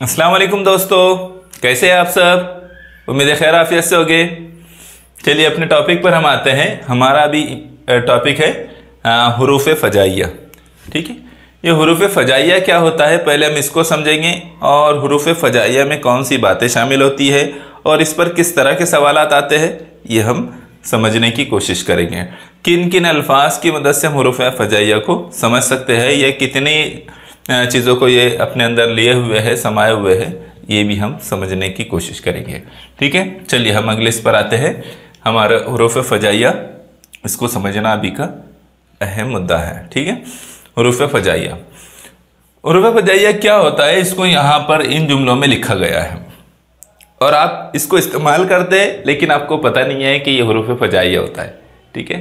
अस्सलाम वालेकुम दोस्तों, कैसे हैं आप सब। उम्मीद है खैर आफियत से होगे। चलिए अपने टॉपिक पर हम आते हैं। हमारा अभी टॉपिक है हुरूफ फ़जाइया। ठीक है, ये हुरूफ फ़जाइया क्या होता है पहले हम इसको समझेंगे, और हुरूफ फ़जाइया में कौन सी बातें शामिल होती है और इस पर किस तरह के सवालात आते हैं ये हम समझने की कोशिश करेंगे। किन किन अल्फाज की मदद से हम हुरूफ फ़जाइया को समझ सकते हैं, ये कितनी चीज़ों को ये अपने अंदर लिए हुए है, समाये हुए है, ये भी हम समझने की कोशिश करेंगे। ठीक है, चलिए हम अगले इस पर आते हैं। हमारा हुरूफ फ़जाइया, इसको समझना अभी का अहम मुद्दा है। ठीक है, हुरूफ फ़जाइया, हुरूफ फ़जाइया क्या होता है, इसको यहाँ पर इन जुमलों में लिखा गया है और आप इसको इस्तेमाल करते हैं लेकिन आपको पता नहीं है कि ये हुरूफ फ़जाइया होता है। ठीक है,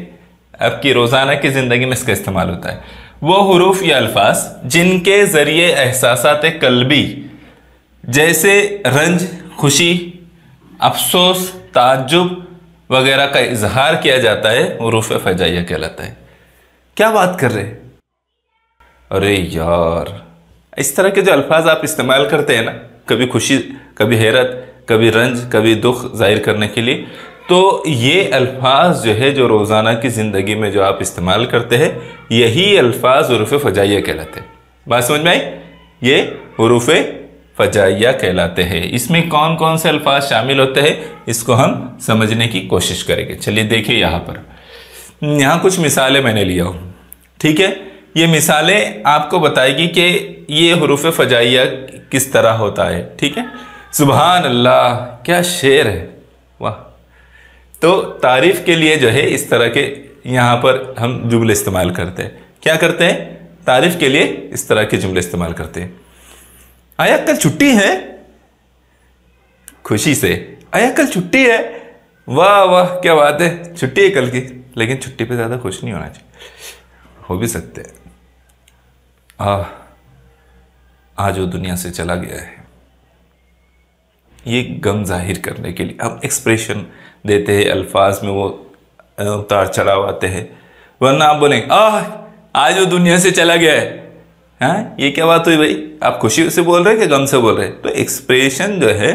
आपकी रोज़ाना की ज़िंदगी में इसका इस्तेमाल होता है। वो हुरूफ या अल्फाज जिनके ज़रिए एहसासात क़ल्बी जैसे रंज, खुशी, अफसोस, ताज्जुब वगैरह का इजहार किया जाता है, हुरूफ फ़जाइया कहलाता है। क्या बात कर रहे हैं, अरे यार, इस तरह के जो अल्फाज आप इस्तेमाल करते हैं ना, कभी खुशी, कभी हैरत, कभी रंज, कभी दुख जाहिर करने के लिए, तो ये अल्फाज जो है जो रोज़ाना की ज़िंदगी में जो आप इस्तेमाल करते हैं, यही अल्फाज हुरूफ फ़जाइया कहलाते हैं। बात समझ में आई, ये हुरूफ फ़जाइया कहलाते हैं। इसमें कौन कौन से अल्फाज शामिल होते हैं इसको हम समझने की कोशिश करेंगे। चलिए देखिए, यहाँ कुछ मिसालें मैंने लिया हूँ। ठीक है, ये मिसालें आपको बताएगी कि ये हुरूफ फ़जाइया किस तरह होता है। ठीक है, सुभान अल्लाह, क्या शेर है, वाह। तो तारीफ के लिए जो है इस तरह के यहाँ पर हम जुमले इस्तेमाल करते हैं। क्या करते हैं, तारीफ के लिए इस तरह के जुमले इस्तेमाल करते हैं। आया कल छुट्टी है, खुशी से, आया कल छुट्टी है, वाह वाह क्या बात है, छुट्टी है कल की। लेकिन छुट्टी पे ज़्यादा खुश नहीं होना चाहिए, हो भी सकते हैं आज वो दुनिया से चला गया है। ये गम जाहिर करने के लिए हम एक्सप्रेशन देते हैं, अल्फाज में वो उतार चढ़ाव आते हैं, वरना आप बोलेंगे आज वो दुनिया से चला गया है। हाँ, ये क्या बात हुई भाई, आप खुशी से बोल रहे हैं कि गम से बोल रहे हैं। तो एक्सप्रेशन जो है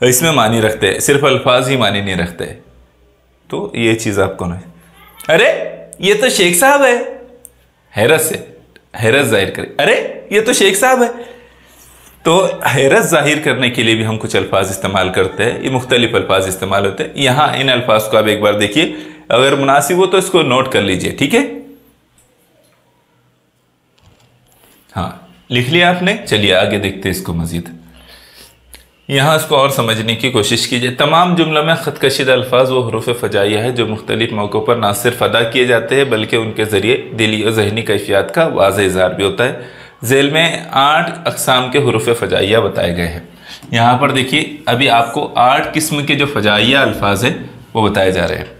इसमें मानी रखते हैं, सिर्फ अल्फाज ही मानी नहीं रखते। तो ये चीज़ आपको नहीं, अरे ये तो शेख साहब है, हैरत से हैरत जाहिर करे, अरे ये तो शेख साहब है। तो हैरत जाहिर करने के लिए भी हम कुछ अल्फाज इस्तेमाल करते हैं। ये मुख्तलिफ अल्फाज इस्तेमाल होते हैं। यहाँ इन अल्फाज को आप एक बार देखिए, अगर मुनासिब हो तो इसको नोट कर लीजिए। ठीक है, हाँ लिख लिया आपने। चलिए आगे देखते हैं इसको मजीद। यहाँ इसको और समझने की कोशिश कीजिए। तमाम जुमलों में ख़त कशीदा अल्फाज वो हुरूफ फ़जाइया है जो मुख्तलिफ मौक़ों पर ना सिर्फ अदा किए जाते हैं बल्कि उनके ज़रिए दिली और ज़हनी कैफियत का वाज़ेह इज़हार भी होता है। ज़ेल में 8 अक़साम के हुरूफ फ़जाइया बताए गए हैं। यहाँ पर देखिए, अभी आपको 8 किस्म के जो फ़जाइया अल्फाज हैं वो बताए जा रहे हैं।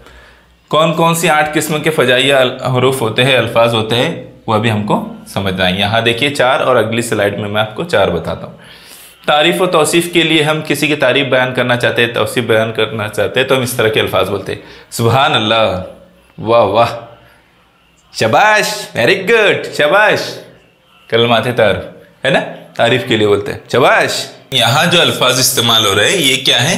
कौन कौन सी 8 किस्म के फ़जाइया हुरूफ होते हैं, अल्फाज होते हैं, वो अभी हमको समझना है। यहाँ देखिए 4, और अगली स्लाइड में मैं आपको 4 बताता हूँ। तारीफ़ और तौसीफ़ के लिए हम किसी की तारीफ़ बयान करना चाहते हैं, तौसीफ़ बयान करना चाहते हैं, तो हम इस तरह के अल्फाज बोलते हैं, सुभान अल्लाह, वाह वाह, शबाश, वेरी गुड, शबाश, कलमात तारीफ है ना, तारीफ़ के लिए बोलते हैं शबाश। यहाँ जो अल्फाज इस्तेमाल हो रहे हैं ये क्या है,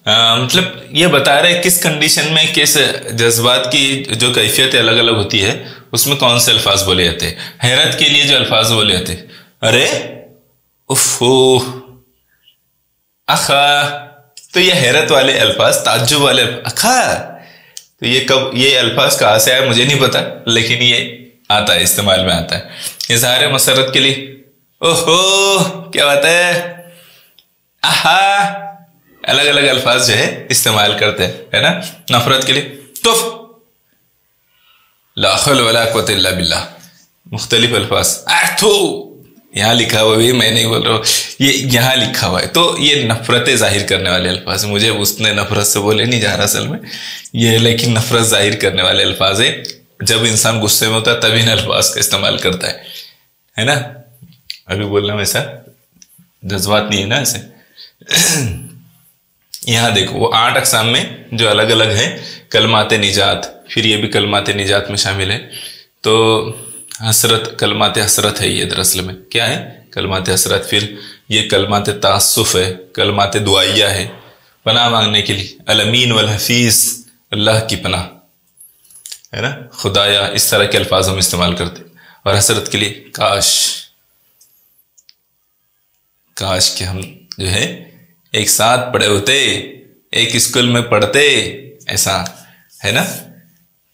मतलब ये बता रहे हैं किस कंडीशन में किस जज्बात की जो कैफियत अलग अलग होती है उसमें कौन से अल्फाज बोले जाते हैं। हैरत के लिए जो अल्फाज बोले जाते हैं, अरे उफ़ो, अखा, तो ये हैरत वाले अल्फाज, ताज्जुब वाले अखा, तो ये कब, ये अल्फाज कहाँ से आया मुझे नहीं पता, लेकिन ये आता है, इस्तेमाल में आता है। इज़हार मसरत के लिए, ओहो क्या बात है, आहा, अलग अलग अल्फाज जो है इस्तेमाल करते हैं, है ना। नफरत के लिए तुफ, ला हौल वला कुव्वता इल्ला बिल्लाह, मुख्तलिफ अल्फाज, आर्थू, यहाँ लिखा हुआ भी मैं नहीं बोल रहा हूँ, ये यहाँ लिखा हुआ है। तो ये नफरतें जाहिर करने वाले अल्फाज, मुझे उसने नफरत से बोले नहीं जा रहा असल में ये, लेकिन नफरत जाहिर करने वाले अल्फाज है। जब इंसान गुस्से में होता है तभी इन अल्फाज का इस्तेमाल करता है ना। अभी बोलना वैसा जज्बात नहीं है ना ऐसे। यहाँ देखो वो 8 अक़साम में जो अलग अलग है, कलमात निजात, फिर ये भी कलमात निजात में शामिल है। तो हसरत, कलमात हसरत है ये दरअसल में, क्या है, कलमात हसरत। फिर ये कलमात तासुफ है, कलमात दुआइया है, पनाह मांगने के लिए। अल-अमीन वल हफीज, अल्लाह की पनाह, है ना, खुदाया, इस तरह के अल्फाज हम इस्तेमाल करते। और हसरत के लिए काश, काश कि हम जो है एक साथ पढ़े होते, एक स्कूल में पढ़ते, ऐसा है ना।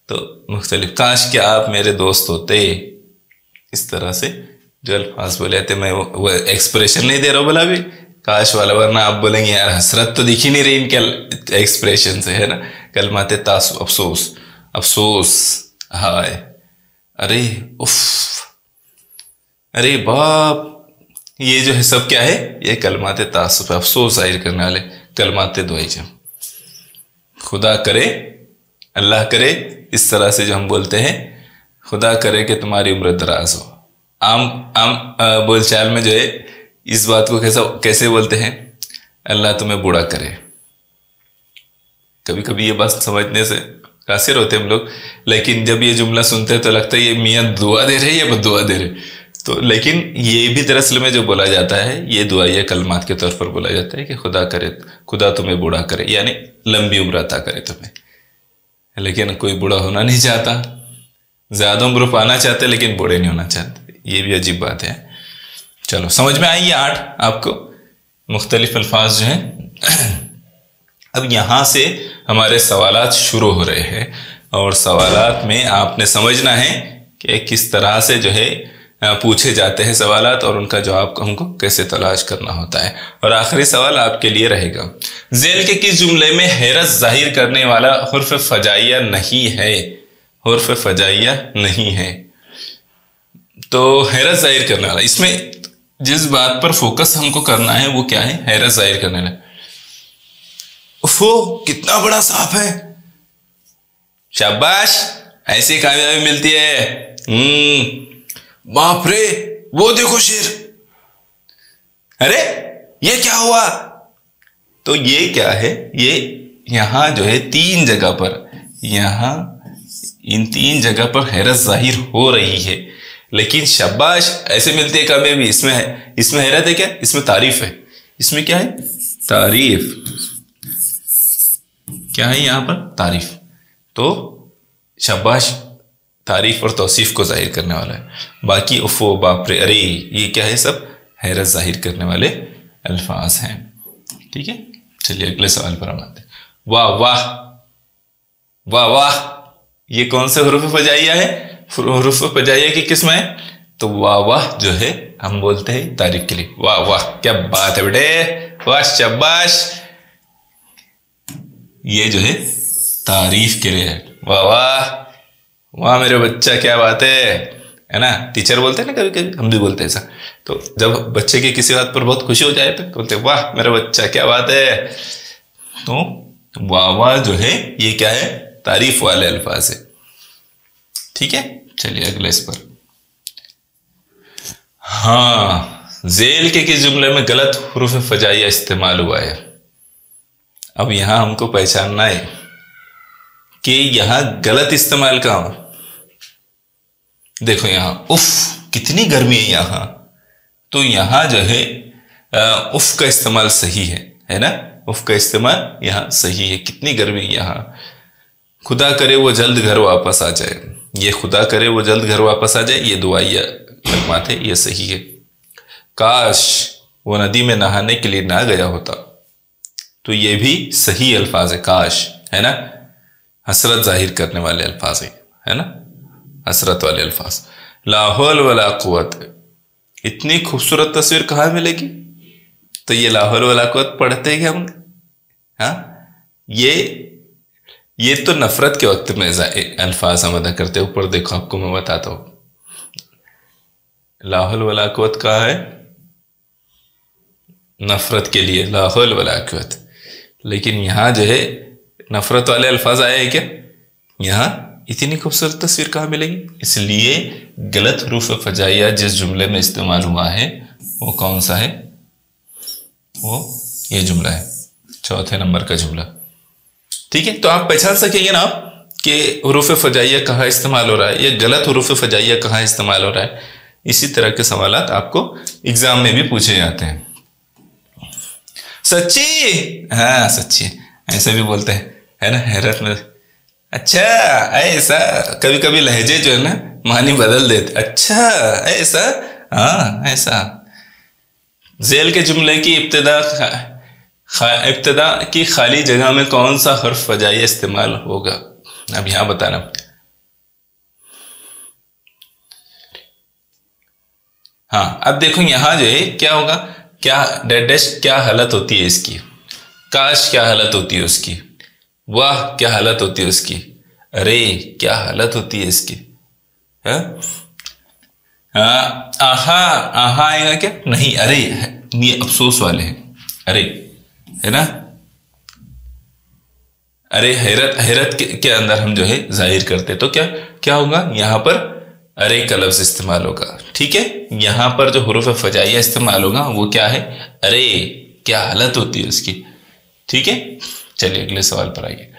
तो मुख्तलिफ, काश कि आप मेरे दोस्त होते, इस तरह से जो अल्फाज बोले थे। मैं वो एक्सप्रेशन नहीं दे रहा हूँ बोला भी काश वाला, वरना आप बोलेंगे यार हसरत तो दिखी नहीं रही इनके एक्सप्रेशन से, है ना। कलमात तासुफ, अफसोस, अफसोस, हाय, अरे उफ, अरे बाप, ये जो है सब क्या है, ये कलमात तासुफ, अफसोस जाहिर करने वाले कलमात दुआइया। खुदा करे, अल्लाह करे, इस तरह से जो हम बोलते हैं, खुदा करे कि तुम्हारी उम्र दराज हो। आम बोलचाल में जो है इस बात को कैसे बोलते हैं, अल्लाह तुम्हें बूढ़ा करे। कभी कभी ये बात समझने से कासिर होते हम लोग, लेकिन जब ये जुमला सुनते हैं तो लगता है ये मियाँ दुआ दे रहे या बद्दुआ दे रहे। तो लेकिन ये भी दरअसल में जो बोला जाता है, ये दुआइया कलमात के तौर पर बोला जाता है कि खुदा करे, खुदा तुम्हें बूढ़ा करे, यानी लंबी उम्र अता करे तुम्हें। लेकिन कोई बूढ़ा होना नहीं चाहता, ज्यादा उम्र पाना चाहते लेकिन बूढ़े नहीं होना चाहते। ये भी अजीब बात है। चलो समझ में आई ये 8 आपको मुख्तलिफ अल्फाज जो हैं। अब यहाँ से हमारे सवालात शुरू हो रहे हैं, और सवालात में आपने समझना है कि किस तरह से जो है पूछे जाते हैं सवालात, और उनका जवाब हमको कैसे तलाश करना होता है। और आखिरी सवाल आपके लिए रहेगा, ज़ेल के किस जुमले में हैरत जाहिर करने वाला हुर्फ फजाइया नहीं है? हुर्फ फजाइया नहीं है, तो हैरत जाहिर करने वाला, इसमें जिस बात पर फोकस हमको करना है वो क्या है, हैरत जाहिर करने वाला। उफ़ो, कितना बड़ा सांप है, शाबाश, ऐसी कामयाबी मिलती है। बाप रे, वो देखो शेर, अरे ये क्या हुआ? तो ये क्या है, ये यहां जो है 3 जगह पर, यहां इन 3 जगह पर हैरत जाहिर हो रही है, लेकिन शाबाश ऐसे मिलती है कामयाबी। इसमें हैरत है क्या? इसमें तारीफ है। इसमें क्या है? तारीफ। क्या है यहां पर? तारीफ। तो शाबाश तारीफ और तौसीफ को जाहिर करने वाला है। बाकी उफ़ो, बाप रे, अरे, ये क्या है? सब हैरत जाहिर करने वाले अल्फाज हैं। ठीक है, चलिए अगले सवाल पर हम आते हैं। वाह वाह, वाह वाह, ये कौन से हुरूफ फजाइया है? हुरूफ फजाइया की किस्म है? तो वाह वाह जो है हम बोलते हैं तारीफ के लिए। वाह वाह, क्या बात है बेटे, वाह शाबाश, ये जो है तारीफ के लिए है। वाह वाह, वाह मेरे बच्चा, क्या बात है ना। टीचर बोलते हैं ना, कभी कभी हम भी बोलते हैं ऐसा। तो जब बच्चे की किसी बात पर बहुत खुशी हो जाए तो बोलते हैं वाह मेरा बच्चा, क्या बात है। तो वाह वाह जो है ये क्या है? तारीफ वाले अल्फाज है। ठीक है, चलिए अगले इस पर। हाँ, ज़ेल के किस जुमले में गलत हुरूफ फजाइया इस्तेमाल हुआ है? अब यहां हमको पहचानना है कि यहां गलत इस्तेमाल कहां। देखो यहां उफ, कितनी गर्मी है यहां, तो यहां जो है उफ का इस्तेमाल सही है ना। उफ का इस्तेमाल यहां सही है। कितनी गर्मी है यहां। खुदा करे वो जल्द घर वापस आ जाए, ये खुदा करे वो जल्द घर वापस आ जाए, ये दुआइया कलमात है, ये सही है। काश वो नदी में नहाने के लिए ना गया होता, तो ये भी सही अल्फाज है। काश, है ना, हसरत जाहिर करने वाले अल्फाज है ना, हसरत वाले अल्फाज। ला हौल वला कुव्वत, इतनी खूबसूरत तस्वीर कहाँ मिलेगी? तो ये ला हौल वला कुव्वत पढ़ते हैं हम। हाँ, ये तो नफरत के वक्त में अल्फाज हम अदा करते हैं। ऊपर देखो, आपको मैं बताता हूं, ला हौल वला कुव्वत कहाँ है? नफरत के लिए ला हौल वला कुव्वत। लेकिन यहां जो है नफरत वाले अल्फाज आए हैं क्या? यहां इतनी खूबसूरत तस्वीर कहाँ मिलेगी? इसलिए गलत हुरूफ फजाइया जिस जुमले में इस्तेमाल हुआ है वो कौन सा है? वो ये जुमला है, 4थे नंबर का जुमला। ठीक है, तो आप पहचान सकेंगे ना आप कि हुरूफ फजाइया कहाँ इस्तेमाल हो रहा है, या गलत हुरूफ फजाइया कहाँ इस्तेमाल हो रहा है। इसी तरह के सवालात आपको एग्जाम में भी पूछे जाते हैं। सच्ची, हाँ सच्ची, ऐसे भी बोलते हैं, है ना, हैरत में। अच्छा ऐसा, कभी कभी लहजे जो है ना मानी बदल देते, अच्छा ऐसा, हाँ ऐसा। जेल के जुमले की इब्तिदा की खाली जगह में कौन सा हर्फ फजाइया इस्तेमाल होगा? अब यहां बताना। हाँ अब देखो यहां जो है क्या होगा, क्या डैश क्या हालत होती है इसकी, काश क्या हालत होती है उसकी, वाह क्या हालत होती है उसकी, अरे क्या हालत होती है इसकी, है? आहा, आहा आएगा क्या? नहीं, अरे ये अफसोस वाले हैं, अरे, है ना, अरे हैरत, हैरत के अंदर हम जो है जाहिर करते, तो क्या क्या होगा यहां पर, अरे का लफ्ज इस्तेमाल होगा। ठीक है, यहां पर जो हुरूफ फजाइया इस्तेमाल होगा वो क्या है, अरे क्या हालत होती है उसकी। ठीक है, चलिए अगले सवाल पर आइए।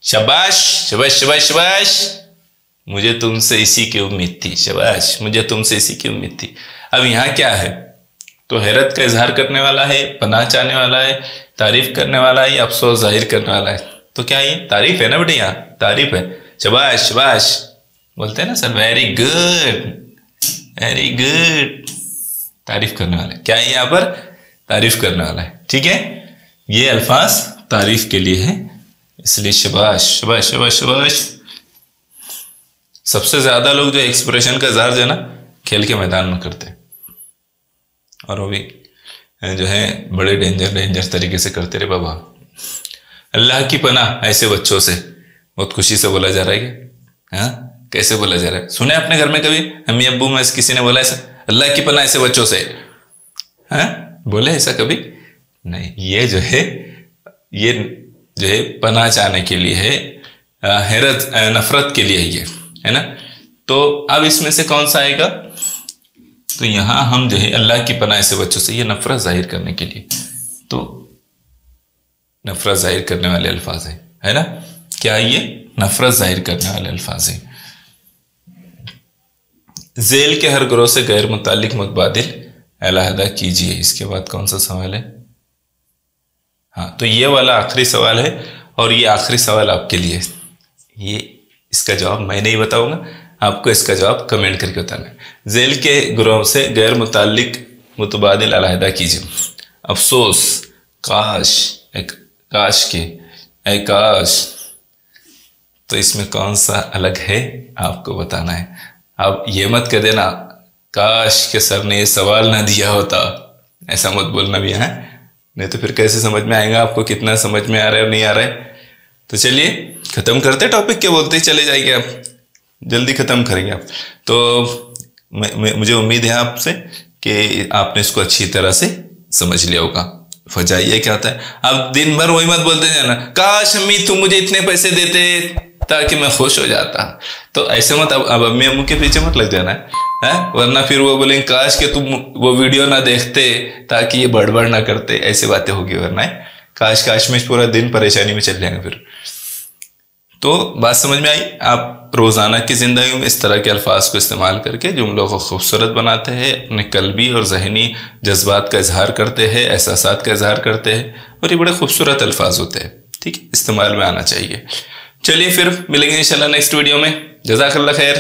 शाबाश शाबाश शाबाश शाबाश, मुझे तुमसे इसी की उम्मीद थी, शाबाश मुझे तुमसे इसी की उम्मीद थी। अब यहां क्या है, तो हैरत का इजहार करने वाला है, पनाह चाहने वाला है, तारीफ करने वाला है, अफसोस जाहिर करने वाला है। तो क्या ये तारीफ है ना बेटे, यहाँ तारीफ है, शाबाश शाबाश बोलते हैं ना sir, very good very good, तारीफ करने वाला है। क्या है यहाँ पर, तारीफ करने वाला है। ठीक है, ये अल्फाज तारीफ के लिए है, इसलिए शाबाश शाबाश शाबाश शाबाश। सबसे ज्यादा लोग जो एक्सप्रेशन का इजहार जो है ना खेल के मैदान में करते हैं, और वो भी जो है बड़े डेंजर तरीके से करते रहे बाबा। अल्लाह की पनाह ऐसे बच्चों से, बहुत खुशी से बोला जा रहा है कि, हाँ कैसे बोला जा रहा है, सुने अपने घर में कभी अम्मी अब्बू में किसी ने बोला ऐसा, अल्लाह की पनाह ऐसे बच्चों से, हाँ बोले ऐसा कभी नहीं। ये जो है ये जो है पनाह चाहने के लिए है, हैरत नफरत के लिए ये है ना। तो अब इसमें से कौन सा आएगा, तो यहां हम जो है अल्लाह की पनाह ऐसे बच्चों से, ये नफरत जाहिर करने के लिए, तो नफरत जाहिर करने वाले अल्फाज है ना, क्या ये नफरत जाहिर करने वाले अल्फाज है। जेल के हर ग्रोह से गैर मुतालिक मुतबादिल अलहदा कीजिए, इसके बाद कौन सा सवाल है, हाँ तो ये वाला आखिरी सवाल है, और ये आखिरी सवाल आपके लिए, ये इसका जवाब मैं नहीं बताऊंगा, आपको इसका जवाब कमेंट करके बताना है। जेल के ग्रोह से गैर मुतालिक मुतबादिल अलहदा कीजिए, अफसोस, काश, काश के, ऐ काश, तो इसमें कौन सा अलग है आपको बताना है। आप ये मत कह देना काश के सर ने ये सवाल ना दिया होता, ऐसा मत बोलना भी है, नहीं तो फिर कैसे समझ में आएगा आपको कितना समझ में आ रहा है और नहीं आ रहा है। तो चलिए खत्म करते टॉपिक, के बोलते ही चले जाएंगे आप, जल्दी खत्म करेंगे आप। तो मुझे उम्मीद है आपसे कि आपने इसको अच्छी तरह से समझ लिया होगा। फजाइया क्या होता है, अब दिन भर वही मत बोलते जाना काश अम्मी तुम मुझे इतने पैसे देते ताकि मैं खुश हो जाता, तो ऐसे मत अब अम्मी अम्मू के पीछे मत लग जाना है, वरना फिर वो बोलेंगे काश के तुम वो वीडियो ना देखते ताकि ये बड़बड़ ना करते, ऐसे बातें होगी, वरना है काश काश में पूरा दिन परेशानी में चल जाएंगे फिर। तो बात समझ में आई, आप रोजाना की जिंदगी में इस तरह के अल्फाज को इस्तेमाल करके जुमलों को खूबसूरत बनाते हैं, अपने कल्बी और जहनी जज्बात का इजहार करते हैं, एहसासात का इजहार करते हैं, और ये बड़े खूबसूरत अल्फाज होते हैं। ठीक है, इस्तेमाल में आना चाहिए। चलिए फिर मिलेंगे इंशाल्लाह नेक्स्ट वीडियो में। जज़ाकल्लाह खैर।